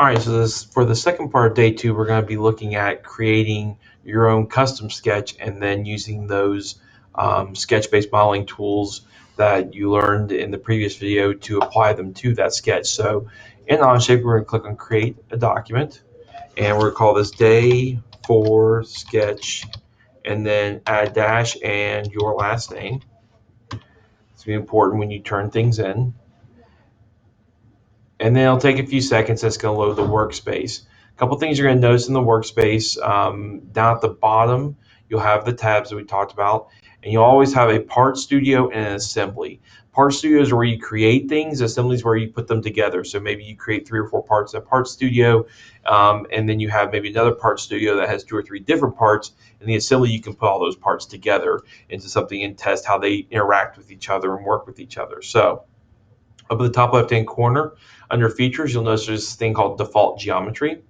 All right, so for the second part of day two, we're going to be looking at creating your own custom sketch and then using those sketch-based modeling tools that you learned in the previous video to apply them to that sketch. So in Onshape, we're going to click on Create a Document, and we're going to call this Day 4 Sketch, and then add a dash and your last name. It's going to be important when you turn things in. And then it'll take a few seconds. That's going to load the workspace. A couple things you're going to notice in the workspace, down at the bottom, you'll have the tabs that we talked about, and you'll always have a part studio and an assembly. Part studio is where you create things. Assembly is where you put them together. So maybe you create 3 or 4 parts in a part studio, and then you have maybe another part studio that has 2 or 3 different parts. In the assembly, you can put all those parts together into something and test how they interact with each other and work with each other. So up at the top left-hand corner, under Features, you'll notice there's this thing called Default Geometry.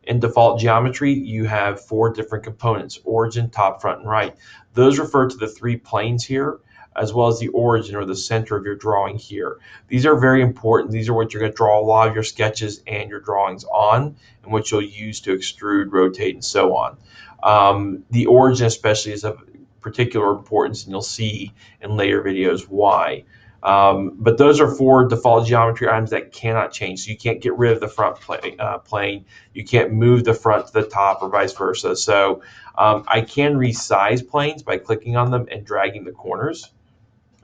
In Default Geometry, you have 4 different components: origin, top, front, and right. Those refer to the 3 planes here, as well as the origin or the center of your drawing here. These are very important. These are what you're going to draw a lot of your sketches and your drawings on, and what you'll use to extrude, rotate, and so on. The origin especially is of particular importance, and you'll see in later videos why. But those are 4 default geometry items that cannot change. So you can't get rid of the front plane. You can't move the front to the top or vice versa. So I can resize planes by clicking on them and dragging the corners.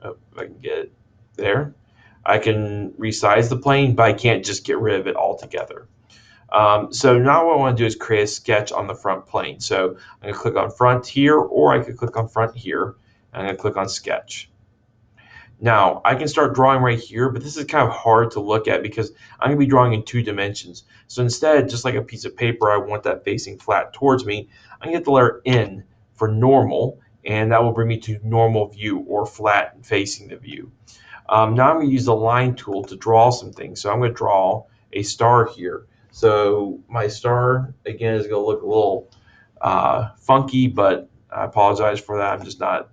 Oh, if I can get it there. I can resize the plane, but I can't just get rid of it altogether. So now what I want to do is create a sketch on the front plane. So I'm going to click on front here, or I could click on front here, and I'm going to click on sketch. Now, I can start drawing right here, but this is kind of hard to look at because I'm going to be drawing in 2 dimensions. So instead, just like a piece of paper, I want that facing flat towards me. I'm going to hit the letter N for normal, and that will bring me to normal view or flat facing the view. Now I'm going to use the line tool to draw some things. So I'm going to draw a star here. So my star, again, is going to look a little funky, but I apologize for that. I'm just not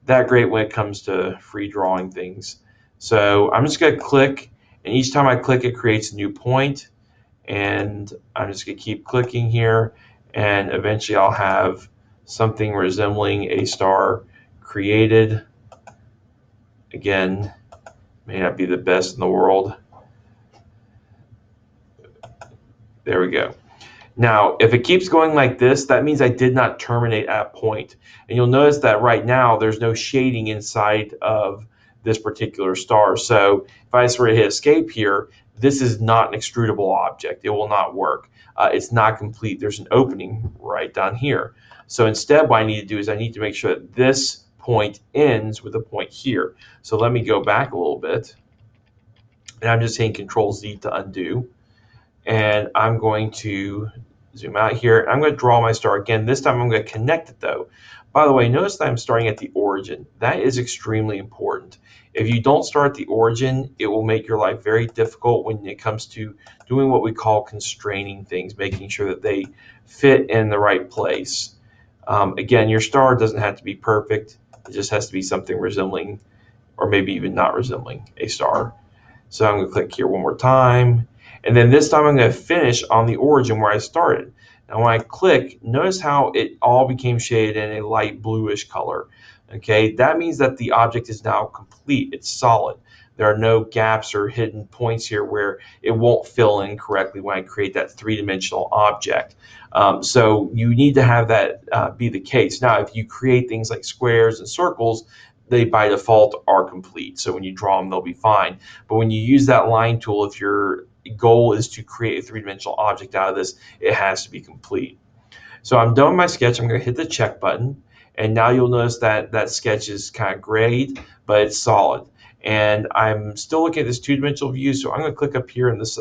that great when it comes to free drawing things. So I'm just going to click, and each time I click, it creates a new point. And I'm just going to keep clicking here, and eventually I'll have something resembling a star created. Again, may not be the best in the world. There we go. Now, if it keeps going like this, that means I did not terminate at a point. And you'll notice that right now, there's no shading inside of this particular star. So if I sort of hit escape here, this is not an extrudable object. It will not work. It's not complete. There's an opening right down here. So instead, what I need to do is I need to make sure that this point ends with a point here. So let me go back a little bit. And I'm just hitting Control-Z to undo. And I'm going to zoom out here. I'm going to draw my star again. This time I'm going to connect it though. By the way, notice that I'm starting at the origin. That is extremely important. If you don't start at the origin, it will make your life very difficult when it comes to doing what we call constraining things, making sure that they fit in the right place. Again, your star doesn't have to be perfect. It just has to be something resembling, or maybe even not resembling, a star. So I'm going to click here one more time. And then this time I'm going to finish on the origin where I started. Now when I click, notice how it all became shaded in a light bluish color. Okay, that means that the object is now complete. It's solid. There are no gaps or hidden points here where it won't fill in correctly when I create that 3-dimensional object. So you need to have that be the case. Now, if you create things like squares and circles, they by default are complete. So when you draw them, they'll be fine. But when you use that line tool, if your goal is to create a 3-dimensional object out of this, it has to be complete. So I'm done with my sketch. I'm going to hit the check button. And now you'll notice that that sketch is kind of grayed, but it's solid. And I'm still looking at this 2-dimensional view. So I'm going to click up here in this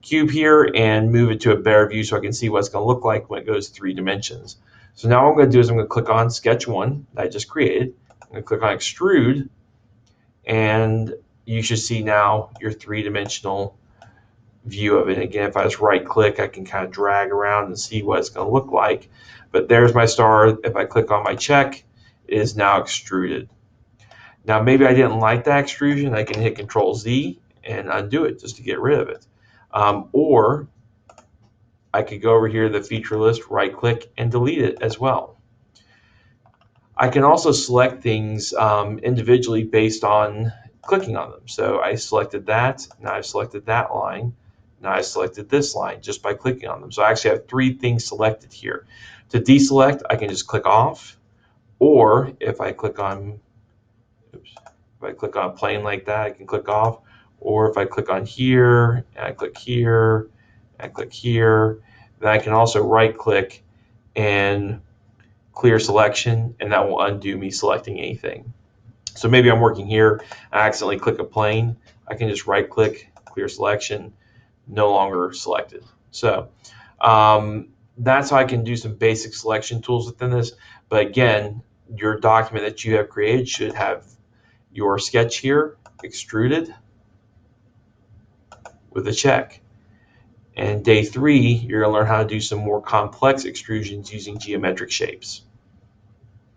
cube here and move it to a better view so I can see what it's going to look like when it goes 3 dimensions. So now what I'm going to do is I'm going to click on sketch 1 that I just created. I'm going to click on extrude, and you should see now your 3-dimensional view of it. Again, if I just right click, I can kind of drag around and see what it's going to look like. But there's my star. If I click on my check, it is now extruded. Now maybe I didn't like that extrusion. I can hit Control-Z and undo it just to get rid of it. Or I could go over here to the feature list, right click, and delete it as well. I can also select things individually based on clicking on them. So I selected that, now I've selected that line, now I selected this line just by clicking on them. So I actually have 3 things selected here. To deselect, I can just click off, or if I click on, if I click on a plane like that, I can click off, or if I click on here, and I click here, and I click here, then I can also right click and clear selection, and that will undo me selecting anything. So maybe I'm working here, I accidentally click a plane, I can just right click, clear selection, no longer selected. So that's how I can do some basic selection tools within this. But again, your document that you have created should have your sketch here extruded with a check. And day 3, you're going to learn how to do some more complex extrusions using geometric shapes.